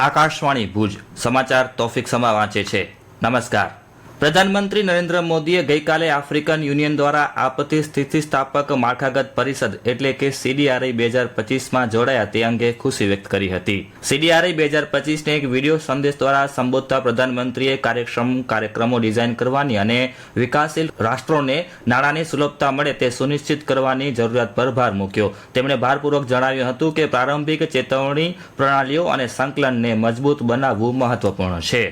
આકાશવાણી ભુજ સમાચાર તોફિક સમા વાંચે છે। નમસ્કાર। પ્રધાનમંત્રી નરેન્દ્ર મોદીએ ગઈકાલે આફ્રિકન યુનિયન દ્વારા આપત્તિ સ્થિતિસ્થાપક માળખાગત પરિષદ એટલે કે CDRI 2025માં જોડાયા તે અંગે ખુશી વ્યક્ત કરી હતી। CDRI 2025ને એક વિડીયો સંદેશ દ્વારા સંબોધતા પ્રધાનમંત્રીએ કાર્યક્ષમ કાર્યક્રમો ડિઝાઇન કરવાની અને વિકાસશીલ રાષ્ટ્રોને નાણાંની સુલભતા મળે તે સુનિશ્ચિત કરવાની જરૂરિયાત પર ભાર મૂક્યો। તેમણે ભારપૂર્વક જણાવ્યું હતું કે પ્રારંભિક ચેતવણી પ્રણાલીઓ અને સંકલનને મજબૂત બનાવવું મહત્વપૂર્ણ છે।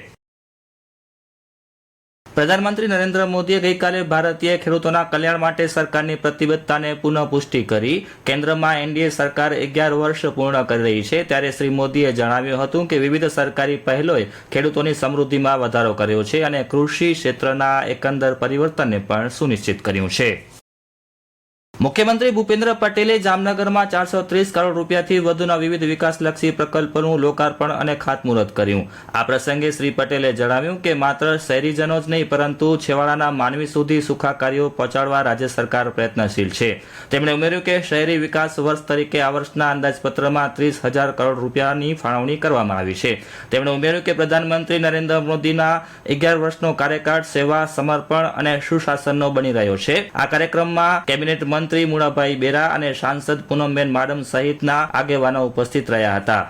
પ્રધાનમંત્રી નરેન્દ્ર મોદીએ ગઈકાલે ભારતીય ખેડૂતોના કલ્યાણ માટે સરકારની પ્રતિબદ્ધતાને પુનઃ પુષ્ટિ કરી। કેન્દ્રમાં NDA સરકાર 11 વર્ષ પૂર્ણ કરી રહી છે ત્યારે શ્રી મોદીએ જણાવ્યું હતું કે વિવિધ સરકારી પહેલોએ ખેડૂતોની સમૃદ્ધિમાં વધારો કર્યો છે અને કૃષિ ક્ષેત્રના એકંદર પરિવર્તનને પણ સુનિશ્ચિત કર્યું છે। મુખ્યમંત્રી ભૂપેન્દ્ર પટેલે જામનગરમાં 430 કરોડ રૂપિયાથી વધુના વિવિધ વિકાસલક્ષી પ્રકલ્પોનું લોકાર્પણ અને ખાતમુહૂર્ત કર્યું। આ પ્રસંગે શ્રી પટેલે જણાવ્યું કે માત્ર શહેરીજનો જ નહીં પરંતુ છેવાડાના માનવી સુધી સુખાકારીઓ પહોંચાડવા રાજ્ય સરકાર પ્રયત્નશીલ છે। તેમણે ઉમેર્યું કે શહેરી વિકાસ વર્ષ તરીકે આ વર્ષના અંદાજપત્રમાં 30,000 કરોડ રૂપિયાની ફાળવણી કરવામાં આવી છે। તેમણે ઉમેર્યું કે પ્રધાનમંત્રી નરેન્દ્ર મોદીના 11 વર્ષનો કાર્યકાળ સેવા, સમર્પણ અને સુશાસનનો બની રહ્યો છે। આ કાર્યક્રમમાં કેબિનેટ મંત્રી મુળાભાઈ બેરા અને સાંસદ પૂનમબેન માડમ સહિતના આગેવાનો ઉપસ્થિત રહ્યા હતા।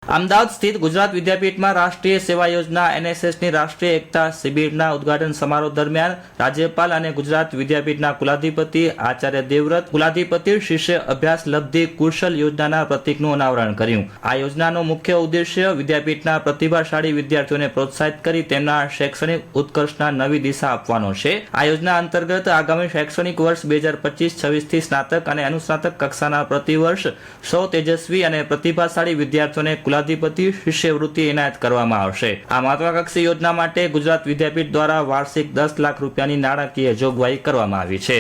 અમદાવાદ સ્થિત ગુજરાત વિદ્યાપીઠમાં રાષ્ટ્રીય સેવા યોજના NSSની રાષ્ટ્રીય એકતા શિબિરના ઉદ્ઘાટન સમારોહ દરમિયાન રાજ્યપાલ અને ગુજરાત વિદ્યાપીઠના કુલાધિપતિ આચાર્ય દેવવ્રત કુલાધિપતિ શિષ્ય અભ્યાસ લબ્ધિ કુશલ યોજનાના પ્રતીકનું અનાવરણ કર્યું। આ યોજનાનો મુખ્ય ઉદ્દેશ્ય વિદ્યાપીઠના પ્રતિભાશાળી વિદ્યાર્થીઓને પ્રોત્સાહિત કરી તેમના શૈક્ષણિક ઉત્કર્ષના નવી દિશા આપવાનો છે। આ યોજના અંતર્ગત આગામી શૈક્ષણિક વર્ષ 2025-26 થી સ્નાતક અને અનુસ્નાતક કક્ષાના પ્રતિવર્ષ 100 તેજસ્વી અને પ્રતિભાશાળી વિદ્યાર્થીઓને કુલાધિપતિ શિષ્યવૃત્તિ એનાયત કરવામાં આવશે। આ મહત્વાકાંક્ષી યોજના માટે ગુજરાત વિદ્યાપીઠ દ્વારા વાર્ષિક 10 લાખ રૂપિયાની નાણાકીય જોગવાઈ કરવામાં આવી છે।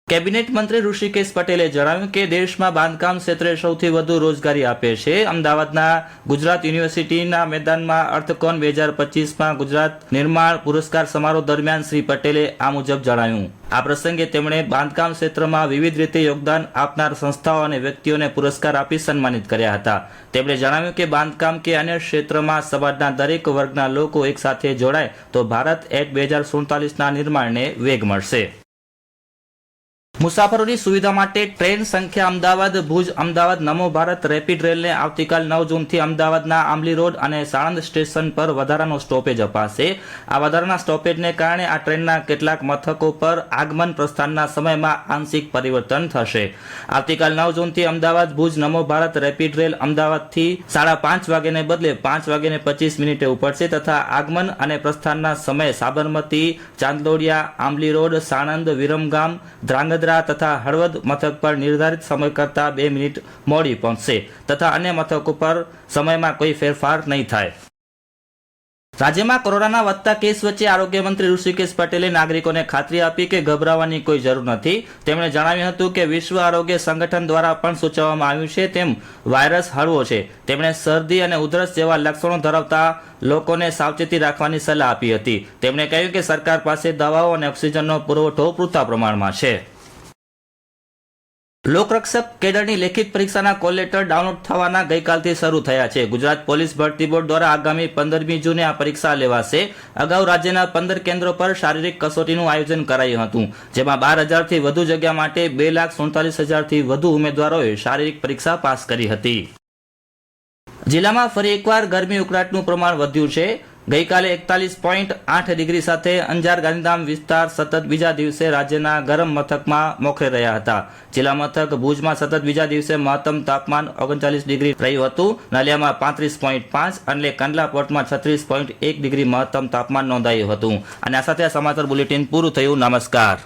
કેબિનેટ મંત્રી ઋષિકેશ પટેલે જણાવ્યું કે દેશમાં બાંધકામ ક્ષેત્રે સૌથી વધુ રોજગારી આપે છે। અમદાવાદના ગુજરાત યુનિવર્સિટીના મેદાનમાં અર્થકોન 2025માં ગુજરાત નિર્માણ પુરસ્કાર સમારોહ દરમિયાન શ્રી પટેલે આ મુજબ જણાવ્યું। આ પ્રસંગે તેમણે બાંધકામ ક્ષેત્રમાં વિવિધ રીતે યોગદાન આપનાર સંસ્થાઓ અને વ્યક્તિઓને પુરસ્કાર આપી સન્માનિત કર્યા હતા। તેમણે જણાવ્યું કે બાંધકામ કે અન્ય ક્ષેત્રમાં સમાજના દરેક વર્ગના લોકો એક સાથે જોડાય તો ભારત એક્ટ 2047ના નિર્માણને વેગ મળશે। મુસાફરોની સુવિધા માટે ટ્રેન સંખ્યા અમદાવાદ ભુજ અમદાવાદ નમો ભારત રેપિડ રેલને આવતીકાલ 9 જૂનથી અમદાવાદના આંબલી રોડ અને સાણંદ સ્ટેશન પર વધારાનો સ્ટોપેજ અપાશે। આ વધારાના સ્ટોપેજને કારણે આ ટ્રેનના કેટલાક મથકો પર આગમન પ્રસ્થાનના સમયમાં આંશિક પરિવર્તન થશે। આવતીકાલ 9 જૂનથી અમદાવાદ ભુજ નમો ભારત રેપિડ રેલ અમદાવાદથી 5:30 વાગ્યાને બદલે 5:25 ઉપડશે તથા આગમન અને પ્રસ્થાનના સમય સાબરમતી, ચાંદલોડિયા, આંબલી રોડ, સાણંદ, વિરમગામ, ધ્રાંગધ્રા તથા હળવદ મથક પર નિર્ધારિત સમય કરતા 2 મિનિટ મોડી પહોંચશે તથા અન્ય મથકો પર સમયમાં કોઈ ફેરફાર નહીં થાય। રાજ્યમાં કોરોનાના વધતા કેસ વચ્ચે આરોગ્ય મંત્રી ઋષિકેશ પટેલે નાગરિકોને ખાતરી આપી કે ગભરાવાની કોઈ જરૂર નથી। તેમણે જણાવ્યું હતું કે વિશ્વ આરોગ્ય સંગઠન દ્વારા પણ સૂચવવામાં આવ્યું છે તેમ વાયરસ હળવો છે। તેમણે શરદી અને ઉધરસ જેવા લક્ષણો ધરાવતા લોકોને સાવચેતી રાખવાની સલાહ આપી હતી। તેમણે કહ્યું કે સરકાર પાસે દવાઓ અને ઓક્સિજનનો પુરવઠો પૂરતા પ્રમાણમાં છે। લોકરક્ષક કેડરની લેખિત પરીક્ષાના કોલ લેટર ડાઉનલોડ થવાના ગઈકાલથી શરૂ થયા છે। ગુજરાત પોલીસ ભરતી બોર્ડ દ્વારા આગામી 15મી જૂને આ પરીક્ષા લેવાશે। અગાઉ રાજ્યના 15 કેન્દ્રો પર શારીરિક કસોટીનું આયોજન કરાયું હતું જેમાં 12,000થી વધુ જગ્યા માટે 2,47,000થી વધુ ઉમેદવારોએ શારીરિક પરીક્ષા પાસ કરી હતી। જિલ્લામાં ફરી એકવાર ગરમી ઉકળાટનું પ્રમાણ વધ્યું છે। ગઈકાલે 41.8 ડિગ્રી સાથે અંજાર ગાંધીધામ વિસ્તાર સતત બીજા દિવસે રાજ્યના ગરમ મથકમાં મોખરે રહ્યા હતા। જિલ્લા મથક ભુજમાં સતત બીજા દિવસે મહત્તમ તાપમાન 39 ડિગ્રી રહ્યું હતું। નલિયામાં 35.5 અને કંડલા પોર્ટમાં 36.1 ડિગ્રી મહત્તમ તાપમાન નોંધાયું હતું। અને આ સાથે આ સમાચાર બુલેટિન પૂરું થયું। નમસ્કાર।